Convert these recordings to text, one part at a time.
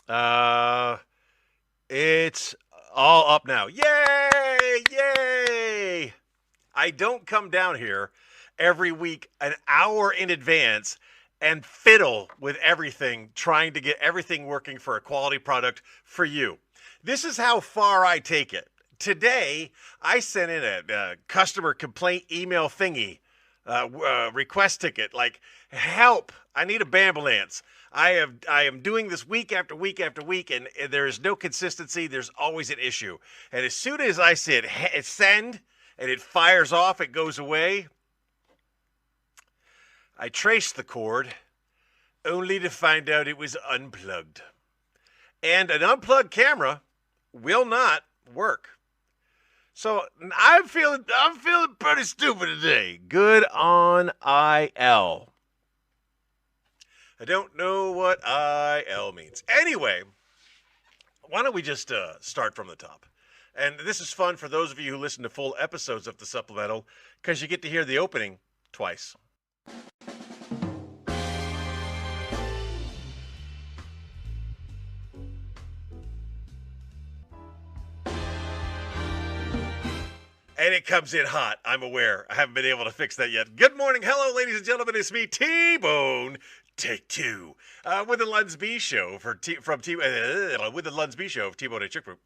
Uh, it's all up now. Yay! Yay! I don't come down here every week an hour in advance and fiddle with everything, trying to get everything working for a quality product for you. This is how far I take it. Today, I sent in a customer complaint email thingy, request ticket, like, help, I need a ambulance. I am doing this week after week after week, and there is no consistency. There's always an issue. And as soon as I said send, and it fires off, it goes away. I traced the cord, only to find out it was unplugged. And an unplugged camera will not work. So I'm feeling pretty stupid today. Good on IL. I don't know what IL means. Anyway, why don't we just start from the top? And this is fun for those of you who listen to full episodes of the Supplemental because you get to hear the opening twice. And it comes in hot. I'm aware. I haven't been able to fix that yet. Good morning. Hello, ladies and gentlemen. It's me, T-Bone. Take two. With the Lunsby Show with the Lunsby Show of T-Bone and Chick Brew.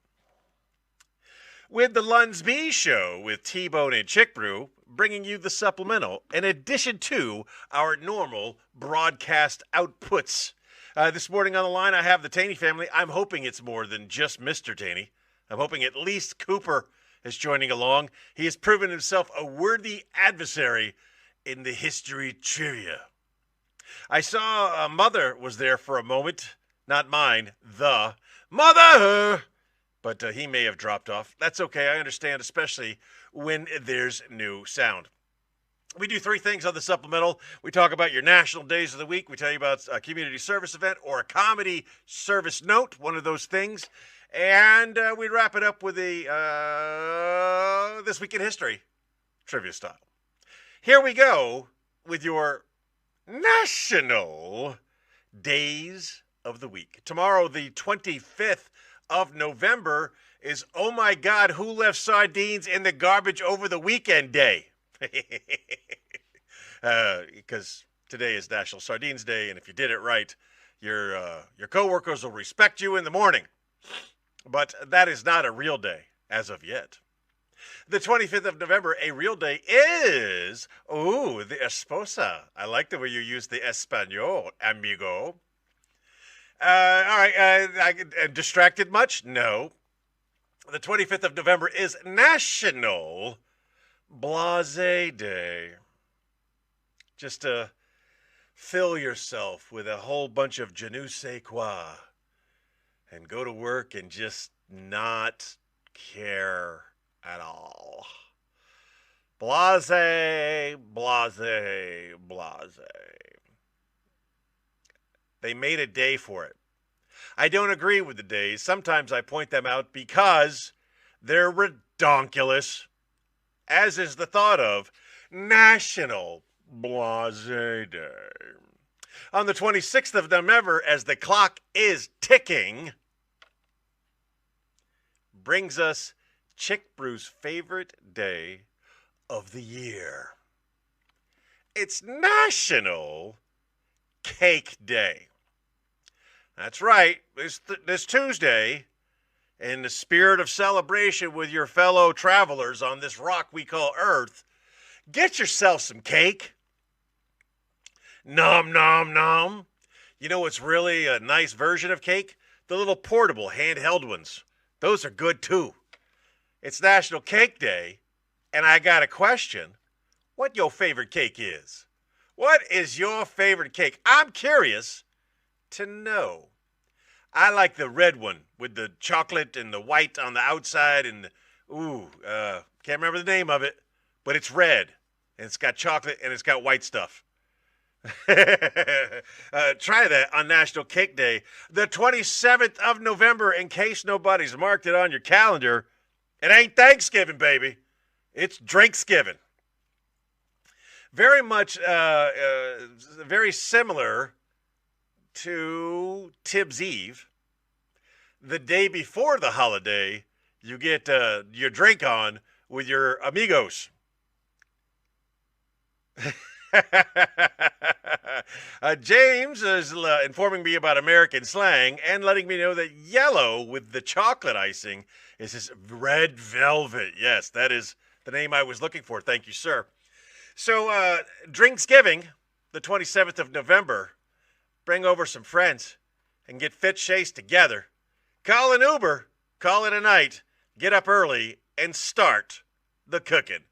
With the Lunsby Show with T-Bone and Chick Brew, bringing you the supplemental in addition to our normal broadcast outputs. This morning on the line, I have the Taney family. I'm hoping it's more than just Mr. Taney. I'm hoping at least Cooper is joining along. He has proven himself a worthy adversary in the history trivia. I saw Mother was there for a moment. Not mine, the Mother! But he may have dropped off. That's okay, I understand, especially when there's new sound. We do three things on the supplemental. We talk about your national days of the week. We tell you about a community service event or a comedy service note, one of those things. And we wrap it up with a This Week in History trivia style. Here we go with your national days of the week. Tomorrow, the 25th of November, is Oh My God, Who Left Sardines in the Garbage Over the Weekend Day. Because today is National Sardines Day, and if you did it right, your coworkers will respect you in the morning. But that is not a real day as of yet. The 25th of November, a real day, is, the esposa. I like the way you use the Espanol, amigo. All right, I distracted much? No. The 25th of November is National Blase Day. Just to fill yourself with a whole bunch of je ne sais quoi and go to work and just not care at all. Blase, blase, blase. They made a day for it. I don't agree with the days. Sometimes I point them out because they're redonkulous, as is the thought of National Blase Day. On the 26th of November, as the clock is ticking, brings us Chick Brew's favorite day of the year. It's National Cake Day. That's right. This Tuesday, in the spirit of celebration with your fellow travelers on this rock we call Earth, get yourself some cake. Nom, nom, nom. You know what's really a nice version of cake? The little portable handheld ones. Those are good too. It's National Cake Day, and I got a question. What your favorite cake is? What is your favorite cake? I'm curious to know. I like the red one with the chocolate and the white on the outside and can't remember the name of it, but it's red and it's got chocolate and it's got white stuff. Try that on National Cake Day, the 27th of November, in case nobody's marked it on your calendar. It ain't Thanksgiving, baby. It's Drinksgiving. Very much, very similar to Tibbs Eve, the day before the holiday, you get your drink on with your amigos. James is informing me about American slang and letting me know that yellow with the chocolate icing is his red velvet. Yes, that is the name I was looking for. Thank you, sir. So, Drinksgiving, the 27th of November, bring over some friends and get fit chased together. Call an Uber, call it a night, get up early, and start the cooking.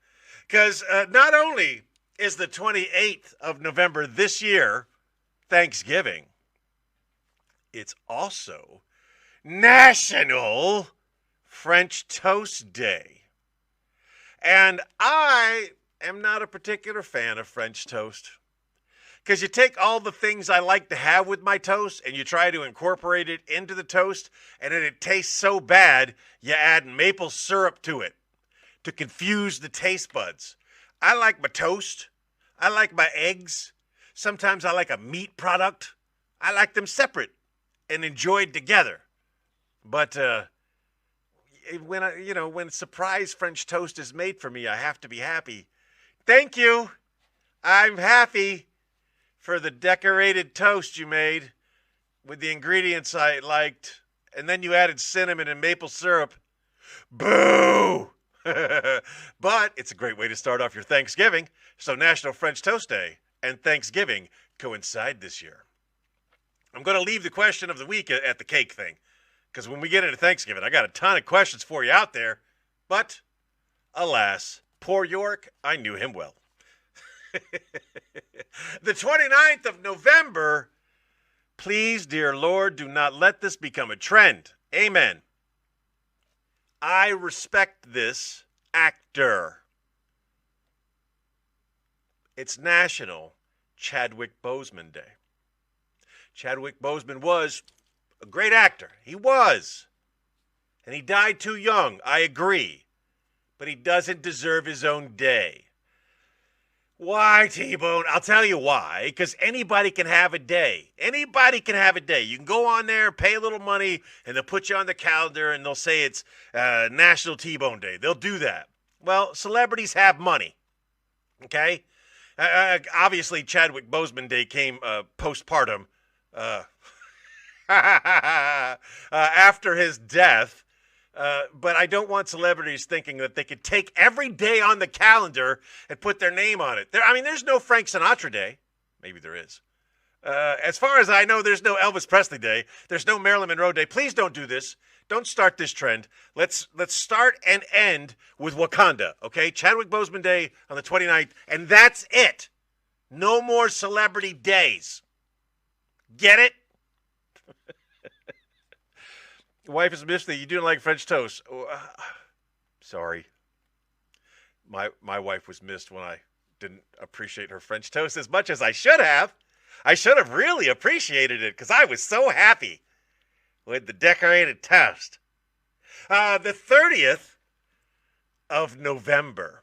Because not only is the 28th of November this year Thanksgiving, it's also National French Toast Day. And I am not a particular fan of French toast. Because you take all the things I like to have with my toast and you try to incorporate it into the toast, and then it tastes so bad, you add maple syrup to it to confuse the taste buds. I like my toast. I like my eggs. Sometimes I like a meat product. I like them separate and enjoyed together. But when surprise French toast is made for me, I have to be happy. Thank you. I'm happy for the decorated toast you made with the ingredients I liked, and then you added cinnamon and maple syrup. Boo! But it's a great way to start off your Thanksgiving. So National French Toast Day and Thanksgiving coincide this year. I'm going to leave the question of the week at the cake thing, because when we get into Thanksgiving, I got a ton of questions for you out there. But, alas, poor York, I knew him well. The 29th of November, please, dear Lord, do not let this become a trend. Amen. I respect this actor. It's National Chadwick Boseman Day. Chadwick Boseman was a great actor. He was. And he died too young, I agree. But he doesn't deserve his own day. Why, T-Bone? I'll tell you why. Because anybody can have a day. Anybody can have a day. You can go on there, pay a little money, and they'll put you on the calendar, and they'll say it's National T-Bone Day. They'll do that. Well, celebrities have money. Okay? Obviously, Chadwick Boseman Day came postpartum. After his death. But I don't want celebrities thinking that they could take every day on the calendar and put their name on it. There's no Frank Sinatra Day. Maybe there is. As far as I know, there's no Elvis Presley Day. There's no Marilyn Monroe Day. Please don't do this. Don't start this trend. Let's start and end with Wakanda, okay? Chadwick Boseman Day on the 29th, and that's it. No more celebrity days. Get it? Wife is missed that you do like French toast. Oh, sorry. My wife was missed when I didn't appreciate her French toast as much as I should have. I should have really appreciated it because I was so happy with the decorated toast. The 30th of November.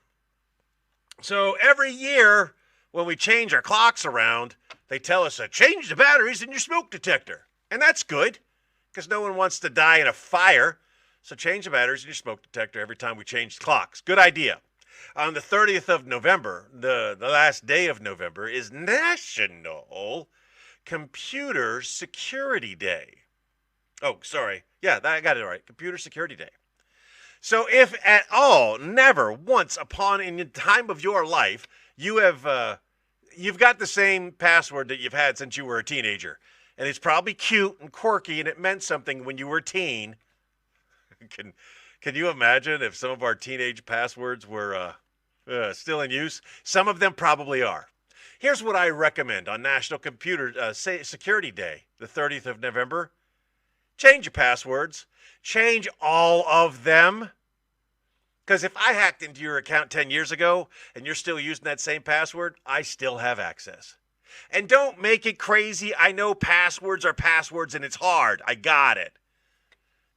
So every year when we change our clocks around, they tell us to change the batteries in your smoke detector. And that's good. Because no one wants to die in a fire. So change the batteries in your smoke detector every time we change the clocks. Good idea. On the 30th of November, the last day of November, is National Computer Security Day. Oh, sorry. Yeah, I got it right. Computer Security Day. So if at all, never, once upon in the time of your life, you've got the same password that you've had since you were a teenager. And it's probably cute and quirky, and it meant something when you were a teen. Can you imagine if some of our teenage passwords were still in use? Some of them probably are. Here's what I recommend on National Computer Security Day, the 30th of November. Change your passwords. Change all of them. Because if I hacked into your account 10 years ago and you're still using that same password, I still have access. And don't make it crazy. I know passwords are passwords and it's hard. I got it.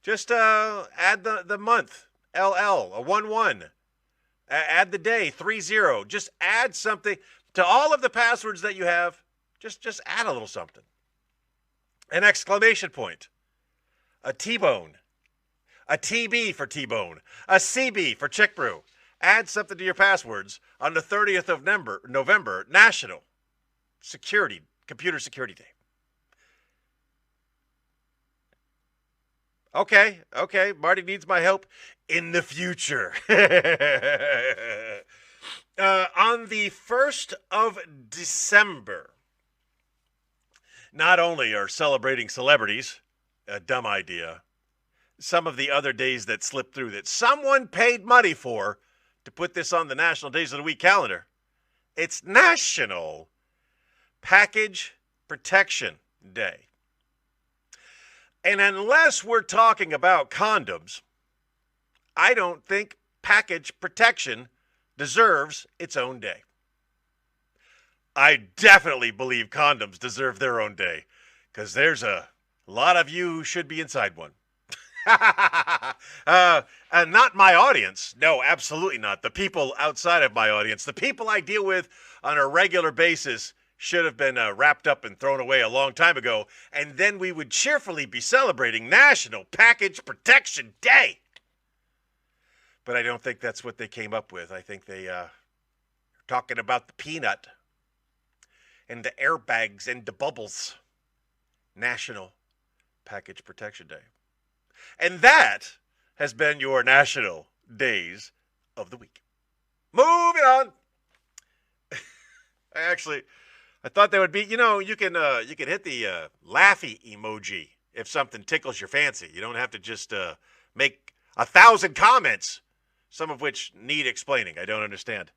Just add the month, LL, a 11. Add the day, 30. Just add something to all of the passwords that you have. Just add a little something. An exclamation point. a T-bone, a TB for T-bone, a CB for Chick Brew. Add something to your passwords on the 30th of November, National Computer Security Day. Okay, Marty needs my help in the future. On the 1st of December, not only are celebrating celebrities, a dumb idea, some of the other days that slipped through that someone paid money for to put this on the National Days of the Week calendar. It's National Package Protection Day. And unless we're talking about condoms, I don't think package protection deserves its own day. I definitely believe condoms deserve their own day, because there's a lot of you who should be inside one. Not my audience. No, absolutely not. The people outside of my audience, the people I deal with on a regular basis, should have been wrapped up and thrown away a long time ago, and then we would cheerfully be celebrating National Package Protection Day. But I don't think that's what they came up with. I think they are talking about the peanut and the airbags and the bubbles. National Package Protection Day. And that has been your National Days of the Week. Moving on. I thought that would be, you can hit the laughy emoji if something tickles your fancy. You don't have to just make 1,000 comments, some of which need explaining. I don't understand.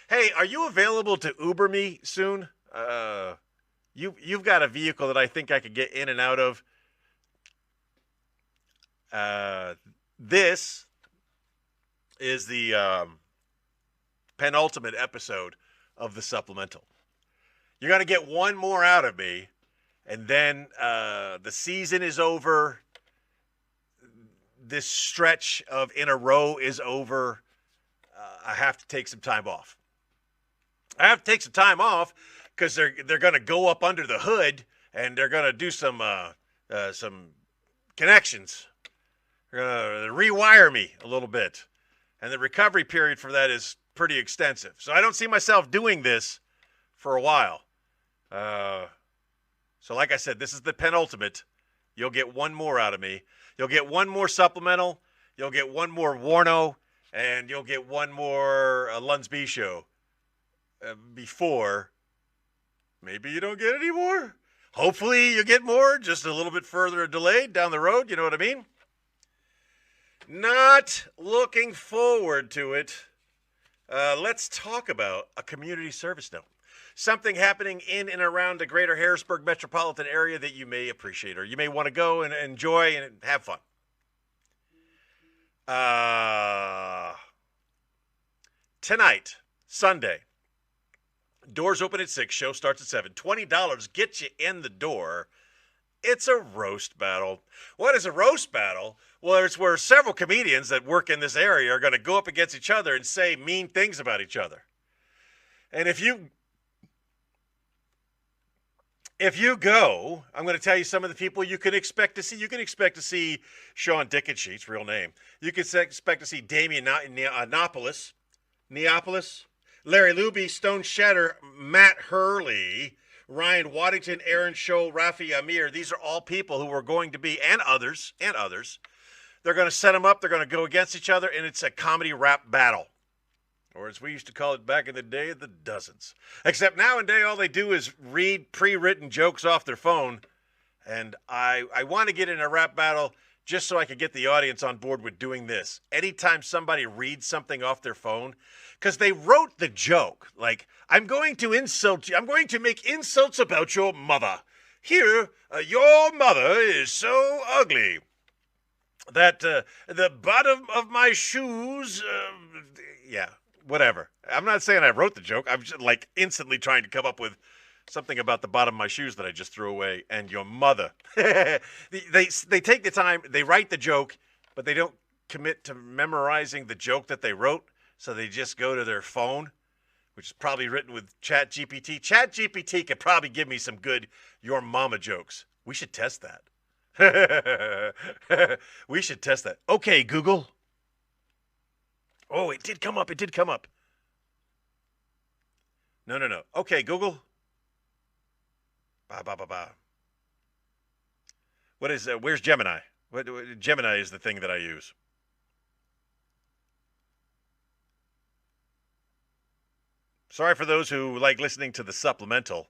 Hey, are you available to Uber me soon? You've got a vehicle that I think I could get in and out of. This is the penultimate episode of the Supplemental. You're going to get one more out of me, and then the season is over. This stretch of in a row is over. I have to take some time off. I have to take some time off because they're going to go up under the hood, and they're going to do some connections. They're going to rewire me a little bit, and the recovery period for that is pretty extensive. So I don't see myself doing this for a while. So like I said, this is the penultimate. You'll get one more out of me. You'll get one more supplemental. You'll get one more Warno, and you'll get one more Lunds B show before maybe you don't get any more. Hopefully you get more, just a little bit further delayed down the road. You know what I mean? Not looking forward to it. Let's talk about a community service note. Something happening in and around the greater Harrisburg metropolitan area that you may appreciate, or you may want to go and enjoy and have fun. Tonight, Sunday, doors open at 6, show starts at 7. $20 gets you in the door. It's a roast battle. What is a roast battle? Well, it's where several comedians that work in this area are going to go up against each other and say mean things about each other. And if you go, I'm going to tell you some of the people you can expect to see. You can expect to see Sean Dickensheets, real name. You can expect to see Damian Neapolis, Larry Luby, Stone Shatter, Matt Hurley, Ryan Waddington, Aaron Scholl, Rafi Amir. These are all people who are going to be, and others. They're going to set them up. They're going to go against each other, and it's a comedy rap battle. Or as we used to call it back in the day, the dozens. Except nowadays, all they do is read pre-written jokes off their phone. And I want to get in a rap battle just so I could get the audience on board with doing this. Anytime somebody reads something off their phone, because they wrote the joke. Like, I'm going to insult you. I'm going to make insults about your mother. Here, your mother is so ugly that the bottom of my shoes, yeah. Whatever. I'm not saying I wrote the joke. I'm just like instantly trying to come up with something about the bottom of my shoes that I just threw away and your mother. they take the time, they write the joke, but they don't commit to memorizing the joke that they wrote. So they just go to their phone, which is probably written with ChatGPT. ChatGPT could probably give me some good your mama jokes. We should test that. We should test that. Okay, Google. Oh, it did come up. It did come up. No. Okay, Google. Ba ba ba ba. What is? Where's Gemini? Gemini is the thing that I use. Sorry for those who like listening to the supplemental.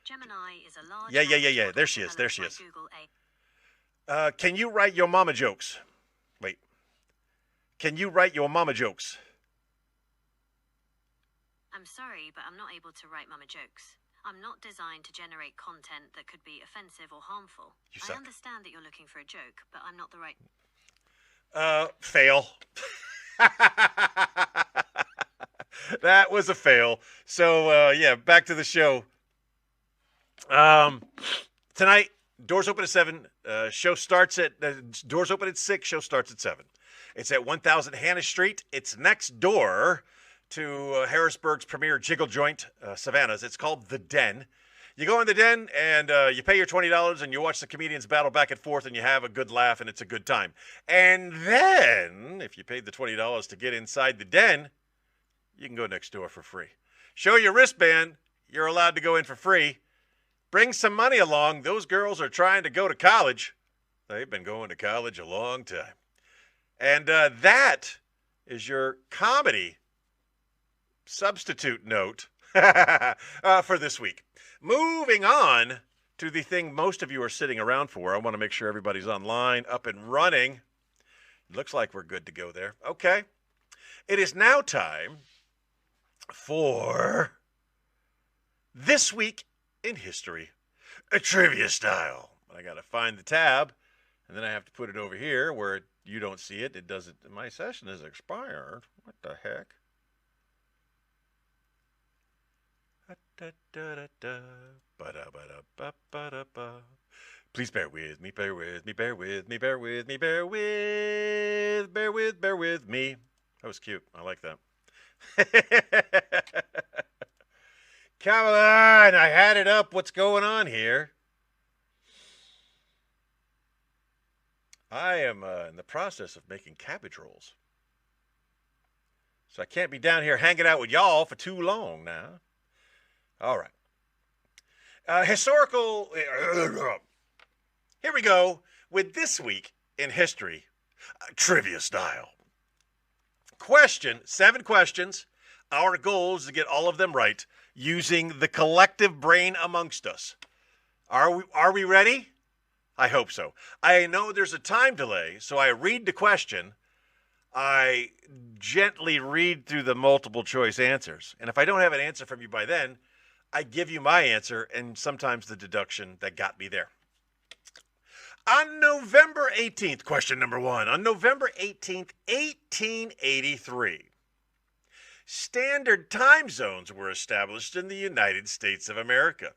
Gemini is a large. Yeah. There she is. Can you write your mama jokes? Wait. Can you write your mama jokes? I'm sorry, but I'm not able to write mama jokes. I'm not designed to generate content that could be offensive or harmful. I understand that you're looking for a joke, but I'm not the right... Fail. That was a fail. So, back to the show. Tonight, doors open at 7. Show starts at... doors open at 6. Show starts at 7. It's at 1000 Hannah Street. It's next door to Harrisburg's premier jiggle joint, Savannah's. It's called The Den. You go in The Den, and you pay your $20, and you watch the comedians battle back and forth, and you have a good laugh, and it's a good time. And then, if you paid the $20 to get inside The Den, you can go next door for free. Show your wristband. You're allowed to go in for free. Bring some money along. Those girls are trying to go to college. They've been going to college a long time. And that is your comedy substitute note for this week. Moving on to the thing most of you are sitting around for. I want to make sure everybody's online, up and running. Looks like we're good to go there. Okay. It is now time for This Week in History, a trivia style. I got to find the tab, and then I have to put it over here where you don't see it. It doesn't. My session is expired. What the heck? Please bear with me, bear with me, bear with me, bear with me, bear with me. That was cute. I like that. Come on, I had it up. What's going on here? I am in the process of making cabbage rolls. So I can't be down here hanging out with y'all for too long now. All right. Historical. Here we go with This Week in History, trivia style. 7 questions. Our goal is to get all of them right using the collective brain amongst us. Are we ready? I hope so. I know there's a time delay, so I read the question. I gently read through the multiple choice answers. And if I don't have an answer from you by then, I give you my answer and sometimes the deduction that got me there. On November 18th, question number 1. On November 18th, 1883, standard time zones were established in the United States of America.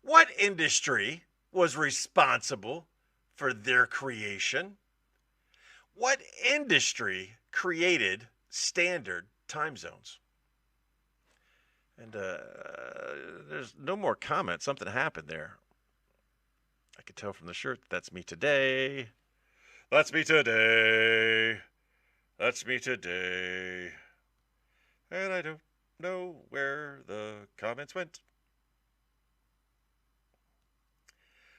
What industry was responsible for their creation? What industry created standard time zones? And there's no more comment. Something happened there. I could tell from the shirt that's me today. That's me today. That's me today. And I don't know where the comments went.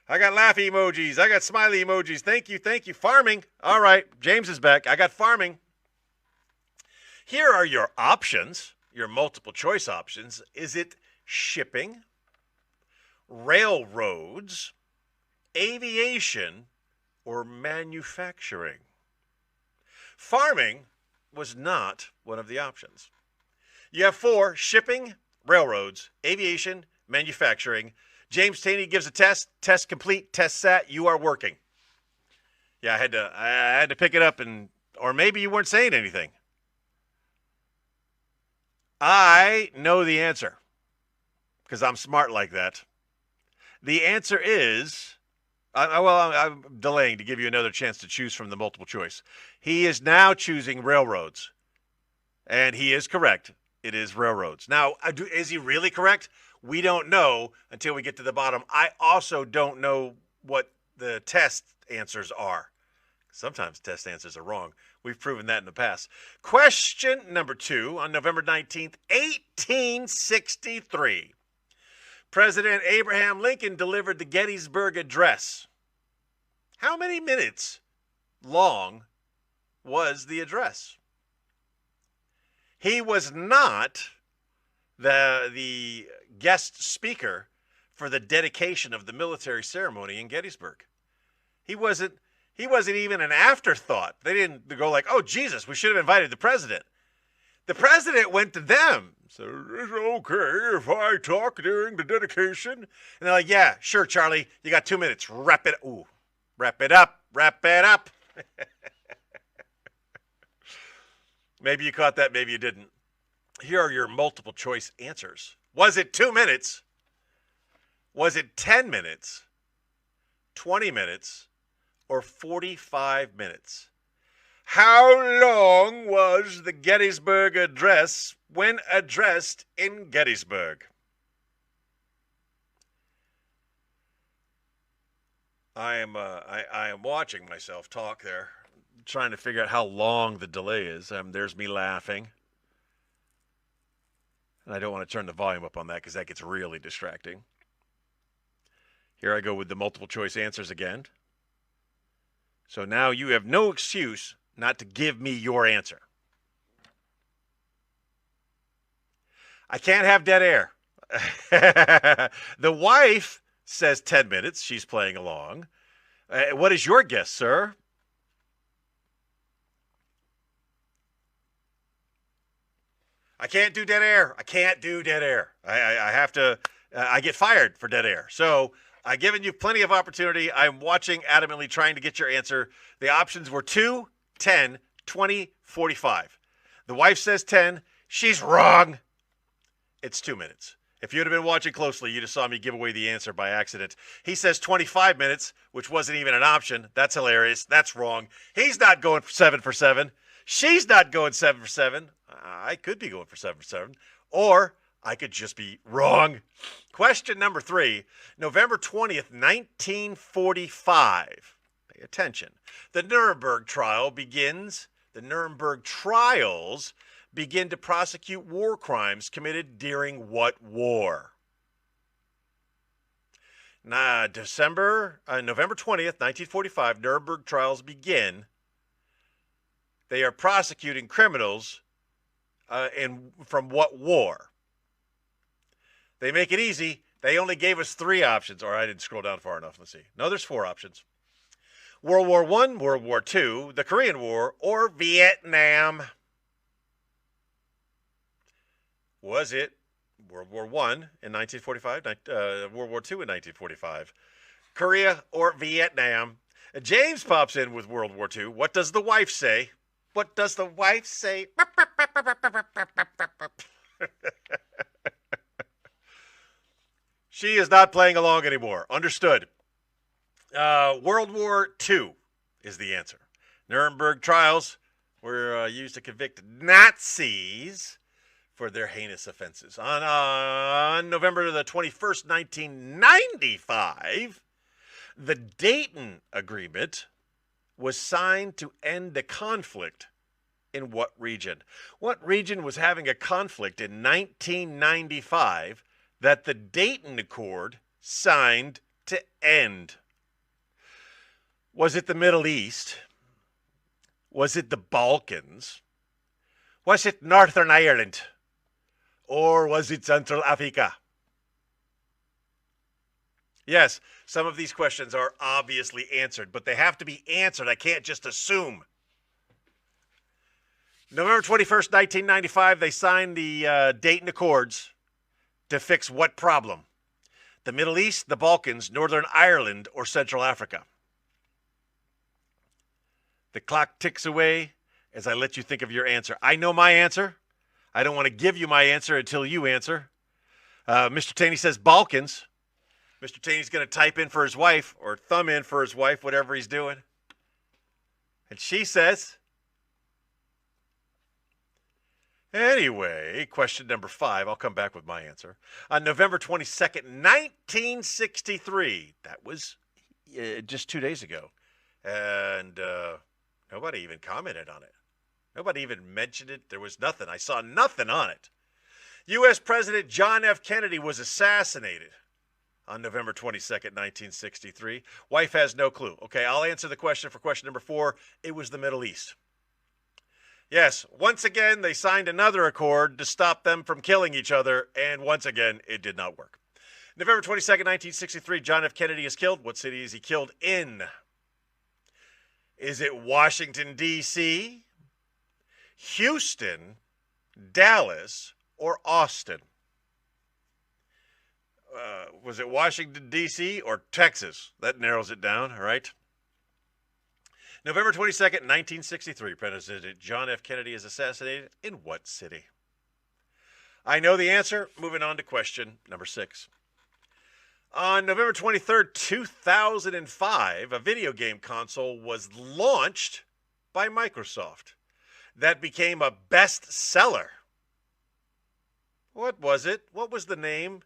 I got laugh emojis. I got smiley emojis. Thank you. Farming. All right. James is back. I got farming. Here are your options, your multiple choice options. Is it shipping, railroads, aviation, or manufacturing? Farming was not one of the options. You have 4: shipping, railroads, aviation, manufacturing. James Taney gives a test. Test complete. Test sat. You are working. Yeah, I had to pick it up, or maybe you weren't saying anything. I know the answer because I'm smart like that. The answer is, I'm delaying to give you another chance to choose from the multiple choice. He is now choosing railroads, and he is correct. It is railroads. Now, is he really correct? We don't know until we get to the bottom. I also don't know what the test answers are. Sometimes test answers are wrong. We've proven that in the past. Question number 2. On November 19th, 1863, President Abraham Lincoln delivered the Gettysburg Address. How many minutes long was the address? He was not the guest speaker for the dedication of the military ceremony in Gettysburg. He wasn't even an afterthought. They didn't go like, oh, Jesus, we should have invited the president. The president went to them. So, is it okay if I talk during the dedication? And they're like, yeah, sure, Charlie. You got 2 minutes. Wrap it up. Maybe you caught that, maybe you didn't. Here are your multiple choice answers. Was it 2 minutes? Was it 10 minutes? 20 minutes? Or 45 minutes? How long was the Gettysburg Address when addressed in Gettysburg? I am watching myself talk there, trying to figure out how long the delay is. There's me laughing. And I don't want to turn the volume up on that because that gets really distracting. Here I go with the multiple choice answers again. So now you have no excuse not to give me your answer. I can't have dead air. The wife says 10 minutes. She's playing along. What is your guess, sir? I can't do dead air. I have to, I get fired for dead air. So I've given you plenty of opportunity. I'm watching adamantly, trying to get your answer. The options were 2, 10, 20, 45. The wife says 10. She's wrong. It's 2 minutes. If you'd have been watching closely, you'd have saw me give away the answer by accident. He says 25 minutes, which wasn't even an option. That's hilarious. That's wrong. He's not going 7 for 7. She's not going 7 for 7. I could be going for 7 for 7. Or I could just be wrong. Question number 3, November 20th, 1945. Pay attention. The Nuremberg trials begin to prosecute war crimes committed during what war? November 20th, 1945, Nuremberg trials begin. They are prosecuting criminals from what war? They make it easy. They only gave us 3 options. Or I didn't scroll down far enough. Let's see. No, there's 4 options. World War I, World War II, the Korean War, or Vietnam. Was it World War I in 1945, World War II in 1945, Korea or Vietnam? James pops in with World War II. What does the wife say? What does the wife say? She is not playing along anymore. Understood. World War II is the answer. Nuremberg trials were used to convict Nazis for their heinous offenses. On November the 21st, 1995, the Dayton Agreement was signed to end the conflict in what region? What region was having a conflict in 1995 that the Dayton Accord signed to end? Was it the Middle East? Was it the Balkans? Was it Northern Ireland? Or was it Central Africa? Yes, some of these questions are obviously answered, but they have to be answered. I can't just assume. November 21st, 1995, they signed the Dayton Accords to fix what problem? The Middle East, the Balkans, Northern Ireland, or Central Africa? The clock ticks away as I let you think of your answer. I know my answer. I don't want to give you my answer until you answer. Mr. Taney says Balkans. Mr. Taney's going to type in for his wife or thumb in for his wife, whatever he's doing. And she says, anyway, question number 5. I'll come back with my answer. On November 22nd, 1963, that was just 2 days ago, And nobody even commented on it. Nobody even mentioned it. There was nothing. I saw nothing on it. U.S. President John F. Kennedy was assassinated on November 22nd, 1963. Wife has no clue. Okay, I'll answer the question for question number 4. It was the Middle East. Yes, once again, they signed another accord to stop them from killing each other, and once again, it did not work. November 22nd, 1963, John F. Kennedy is killed. What city is he killed in? Is it Washington, D.C., Houston, Dallas, or Austin? Was it Washington, D.C. or Texas? That narrows it down, all right? November 22nd, 1963, President John F. Kennedy is assassinated in what city? I know the answer. Moving on to question number 6. On November 23rd, 2005, a video game console was launched by Microsoft that became a bestseller. What was it? What was the name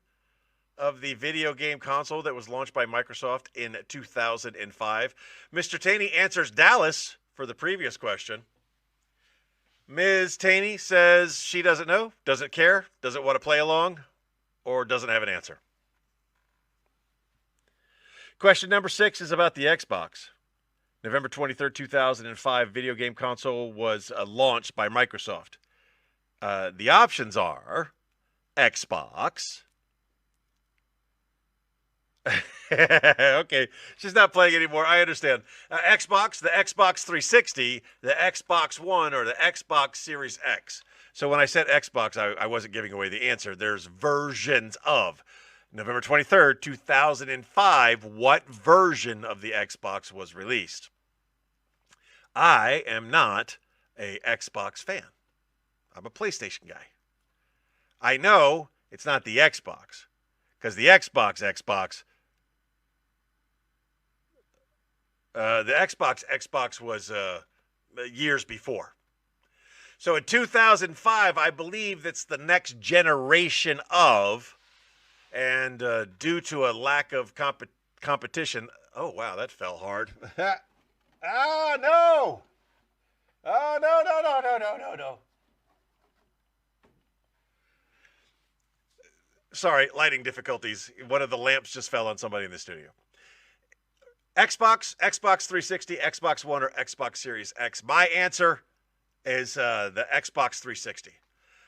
of the video game console that was launched by Microsoft in 2005? Mr. Taney answers Dallas for the previous question. Ms. Taney says she doesn't know, doesn't care, doesn't want to play along, or doesn't have an answer. Question number 6 is about the Xbox. November 23rd, 2005, video game console was launched by Microsoft. The options are Xbox. Okay, she's not playing anymore. I understand. Xbox, the Xbox 360, the Xbox One, or the Xbox Series X. So when I said Xbox, I wasn't giving away the answer. There's versions of. November 23rd, 2005, what version of the Xbox was released? I am not a Xbox fan. I'm a PlayStation guy. I know it's not the Xbox, because the Xbox was years before. So in 2005, I believe that's the next generation of, and due to a lack of competition, oh wow, that fell hard. Ah, no! Oh, no. Sorry, lighting difficulties. One of the lamps just fell on somebody in the studio. Xbox, Xbox 360, Xbox One, or Xbox Series X. My answer is the Xbox 360.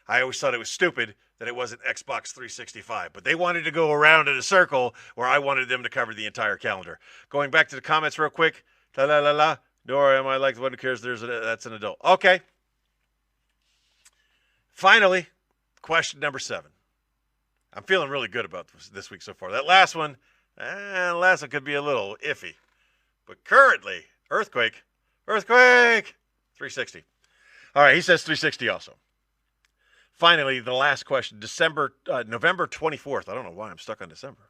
I always thought it was stupid that it wasn't Xbox 365, but they wanted to go around in a circle where I wanted them to cover the entire calendar. Going back to the comments real quick. La. Nor am I like the one who cares that's an adult. Okay. Finally, question number 7. I'm feeling really good about this week so far. That last one could be a little iffy. But currently, earthquake, 360. All right, he says 360 also. Finally, the last question, November 24th. I don't know why I'm stuck on December.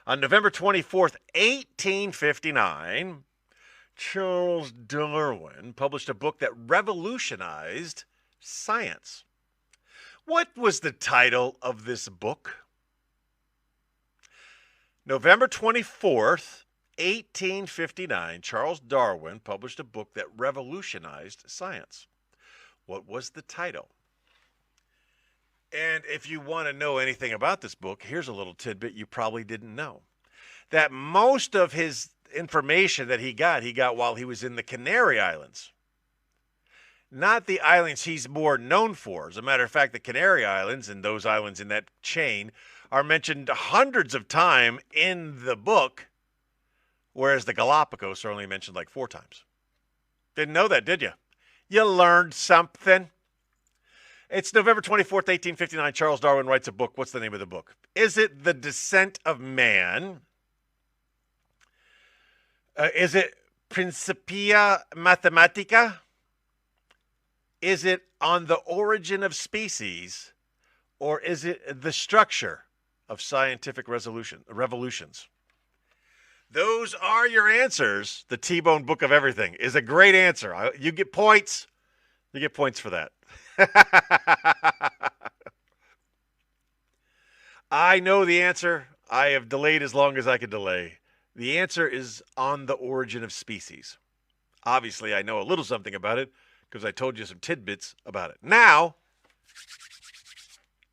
On November 24th, 1859, Charles Darwin published a book that revolutionized science. What was the title of this book? November 24th, 1859, Charles Darwin published a book that revolutionized science. What was the title? And if you want to know anything about this book, here's a little tidbit you probably didn't know. That most of his information that he got while he was in the Canary Islands. Not the islands he's more known for. As a matter of fact, the Canary Islands and those islands in that chain are mentioned hundreds of times in the book, whereas the Galapagos are only mentioned like 4 times. Didn't know that, did you? You learned something. It's November 24th, 1859. Charles Darwin writes a book. What's the name of the book? Is it The Descent of Man? Is it Principia Mathematica? Is it On the Origin of Species? Or is it The Structure of Scientific Revolutions? Those are your answers. The T-Bone Book of Everything is a great answer. You get points. You get points for that. I know the answer. I have delayed as long as I could delay. The answer is On the Origin of Species. Obviously, I know a little something about it because I told you some tidbits about it. Now,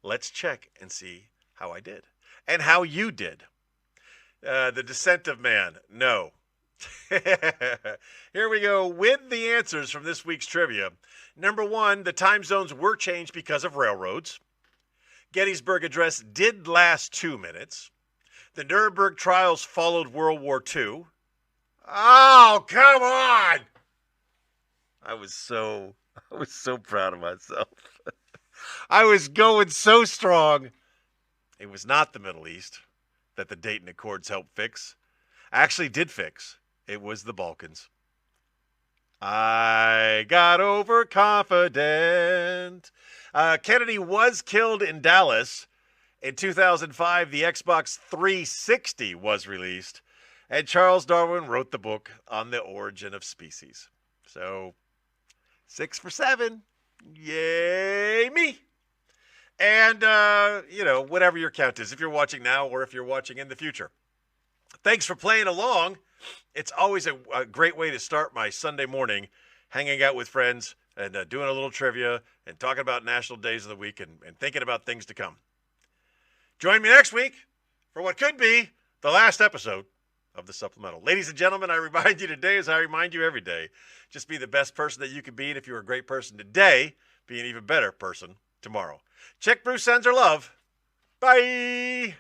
let's check and see how I did and how you did. The Descent of Man, no. Here we go with the answers from this week's trivia. Number one, the time zones were changed because of railroads. Gettysburg Address did last 2 minutes. The Nuremberg trials followed World War II. Oh, come on! I was so proud of myself. I was going so strong. It was not the Middle East that the Dayton Accords helped fix. Actually did fix. It was the Balkans. I got overconfident. Kennedy was killed in Dallas. In 2005, the Xbox 360 was released, and Charles Darwin wrote the book on the origin of species. So, 6 for 7. Yay me! And, whatever your count is, if you're watching now or if you're watching in the future. Thanks for playing along. It's always a great way to start my Sunday morning, hanging out with friends and doing a little trivia and talking about national days of the week and thinking about things to come. Join me next week for what could be the last episode of the Supplemental. Ladies and gentlemen, I remind you today, as I remind you every day, just be the best person that you can be. And if you're a great person today, be an even better person tomorrow. Chick Bruce sends her love. Bye.